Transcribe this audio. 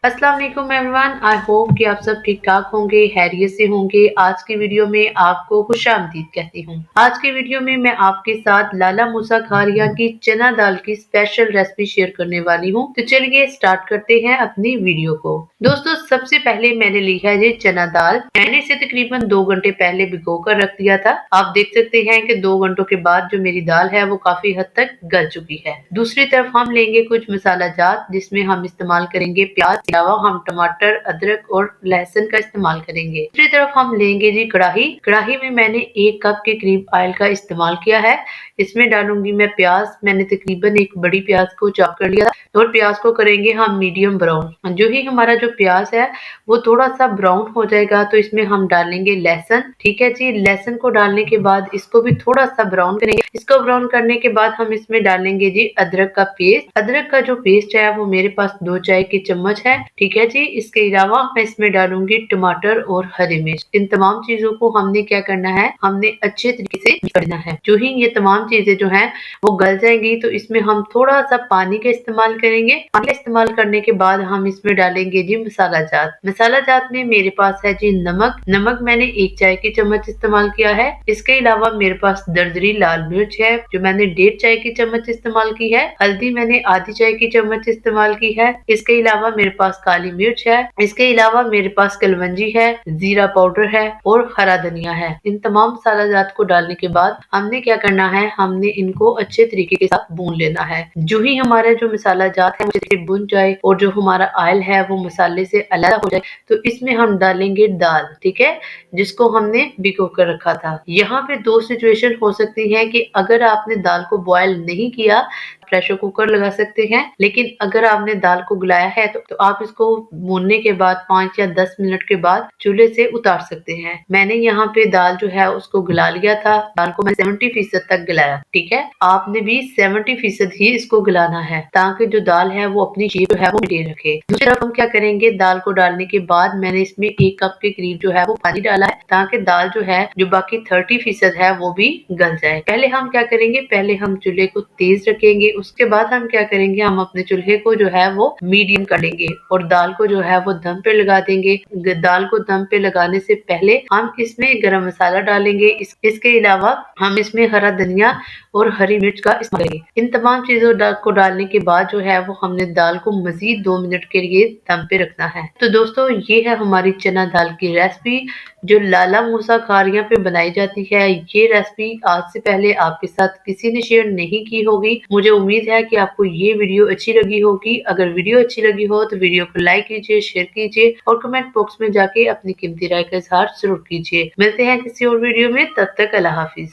अस्सलाम वालेकुम everyone. I hope कि आप सब ठीक ठाक होंगे, खैरियत से होंगे। आज की वीडियो में आपको खुशामदीद कहती हूँ। आज की वीडियो में मैं आपके साथ लाला मूसा खारिया की चना दाल की स्पेशल रेसिपी शेयर करने वाली हूँ। तो चलिए स्टार्ट करते हैं अपनी वीडियो को। दोस्तों, सबसे पहले मैंने ली है ये चना दाल। मैंने इसे तकरीबन 2 घंटे पहले भिगो कर रख दिया था। आप देख सकते हैं कि 2 घंटों के बाद जो मेरी दाल है वो काफी हद तक गल चुकी है। दूसरी तरफ हम लेंगे कुछ मसाला जात, जिसमें हम इस्तेमाल करेंगे प्याज, अलावा हम टमाटर, अदरक और लहसुन का इस्तेमाल करेंगे। दूसरी तरफ हम लेंगे जी कढ़ाई। कढ़ाई में मैंने 1 कप के करीब ऑयल का इस्तेमाल किया है। इसमें डालूंगी मैं प्याज। मैंने तकरीबन एक बड़ी प्याज को चॉप कर लिया और प्याज को करेंगे हम मीडियम ब्राउन। जो ही हमारा जो प्याज है वो थोड़ा सा ब्राउन हो जाएगा तो इसमें हम डालेंगे लहसुन। ठीक है जी, लहसुन को डालने के बाद इसको भी थोड़ा सा ब्राउन करेंगे। इसको ब्राउन करने के बाद हम इसमें डालेंगे जी अदरक का पेस्ट। अदरक का जो पेस्ट है वो मेरे पास 2 चाय के चम्मच है। ठीक है जी, इसके अलावा मैं इसमें डालूंगी टमाटर और हरी मिर्च। इन तमाम चीजों को हमने क्या करना है, हमने अच्छे तरीके से करना है। जो ही ये तमाम चीजें जो हैं वो गल जाएंगी तो इसमें हम थोड़ा सा पानी का इस्तेमाल करेंगे। पानी का इस्तेमाल करने के बाद हम इसमें डालेंगे जी मसाला जात। मसाला जात में मेरे पास है जी नमक। नमक मैंने 1 चाय की चम्मच इस्तेमाल किया है। इसके अलावा मेरे पास दरदरी लाल मिर्च है जो मैंने 1.5 चाय की चम्मच इस्तेमाल की है। हल्दी मैंने आधी चाय की चम्मच इस्तेमाल की है। इसके अलावा मेरे पास काली मिर्च है। इसके अलावा मेरे पास कलवंजी है, जीरा पाउडर है और हरा धनिया है। इन तमाम मसाला जात को डालने के बाद हमने क्या करना है, हमने इनको अच्छे तरीके के साथ भून लेना है। जो ही हमारा जो मसाला जात है वो भुन जाए और जो हमारा ऑयल है वो मसाले से अलग हो जाए तो इसमें हम डालेंगे दाल। ठीक है, जिसको हमने भिगो कर रखा था। यहाँ पे 2 सिचुएशन हो सकती है कि अगर आपने दाल को बॉयल नहीं किया प्रेशर कुकर लगा सकते हैं, लेकिन अगर आपने दाल को गलाया है तो आप इसको भूनने के बाद 5 या 10 मिनट के बाद चूल्हे से उतार सकते हैं। मैंने यहाँ पे दाल जो है उसको गला लिया था। दाल को मैं 70% तक गलाया। ठीक है, आपने भी 70% ही इसको गलाना है ताकि जो दाल है वो अपनी शेप जो है वो मेंटेन रखे। दूसरी तरफ हम क्या करेंगे, दाल को डालने के बाद मैंने इसमें 1 कप के करीब जो है वो पानी डाला है ताकि दाल जो है जो बाकी 30% है वो भी गल जाए। पहले हम क्या करेंगे, पहले हम चूल्हे को तेज रखेंगे। उसके बाद हम क्या करेंगे, हम अपने चूल्हे को जो है वो मीडियम कर लेंगे और दाल को जो है वो दम पे लगा देंगे। दाल को दम पे लगाने से पहले हम इसमें गरम मसाला डालेंगे। इसके अलावा हम इसमें हरा धनिया और हरी मिर्च का इस्तेमाल करेंगे। इन तमाम चीजों को डालने के बाद जो है वो हमने दाल को मजीद 2 मिनट के लिए दम पे रखना है। तो दोस्तों, ये है हमारी चना दाल की रेसिपी जो लाला मूसा खारिया पे बनाई जाती है। ये रेसिपी आज से पहले आपके साथ किसी ने शेयर नहीं की होगी। मुझे उम्मीद है कि आपको ये वीडियो अच्छी लगी होगी। अगर वीडियो अच्छी लगी हो तो वीडियो को लाइक कीजिए, शेयर कीजिए और कमेंट बॉक्स में जाके अपनी कीमती राय का इजहार जरूर कीजिए। मिलते हैं किसी और वीडियो में, तब तक अल्लाह हाफिज।